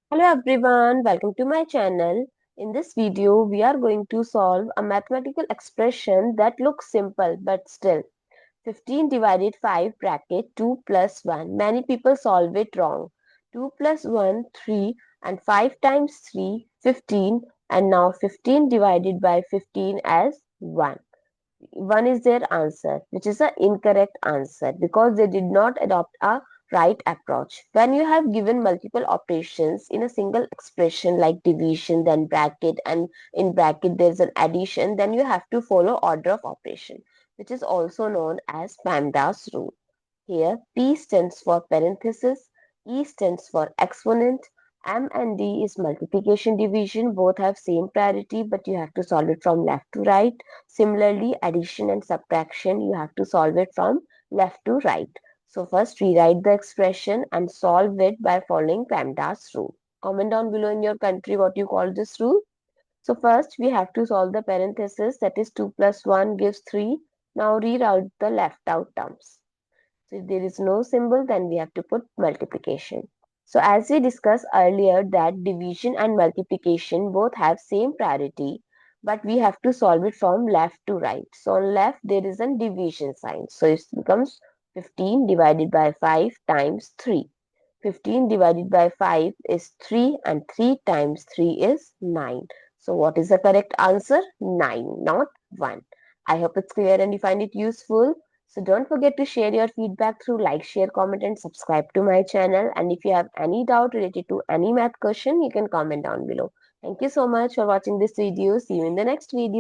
Hello everyone, welcome to my channel. In this video, we are going to solve a mathematical expression that looks simple but still 15 divided 5 bracket 2 plus 1. Many people solve it wrong. 2 plus 1, 3 and 5 times 3, 15 and now 15 divided by 15 as 1. 1 is their answer, which is the incorrect answer because they did not adopt a right approach. When you have given multiple operations in a single expression like division, then bracket, and in bracket there's an addition, then you have to follow order of operation, which is also known as PEMDAS rule. Here, P stands for parenthesis, E stands for exponent, M and D is multiplication division. Both have same priority, but you have to solve it from left to right. Similarly, addition and subtraction, you have to solve it from left to right. So first rewrite the expression and solve it by following PEMDAS rule. Comment down below in your country what you call this rule. So first we have to solve the parenthesis, that is 2 plus 1 gives 3. Now reroute the left out terms. So if there is no symbol, then we have to put multiplication. So as we discussed earlier that division and multiplication both have same priority, but we have to solve it from left to right. So on left there is a division sign. So it becomes 15 divided by 5 times 3. 15 divided by 5 is 3 and 3 times 3 is 9. So what is the correct answer? 9, not 1. I hope it's clear and you find it useful. So don't forget to share your feedback through like, share, comment and subscribe to my channel. And if you have any doubt related to any math question, you can comment down below. Thank you so much for watching this video. See you in the next video.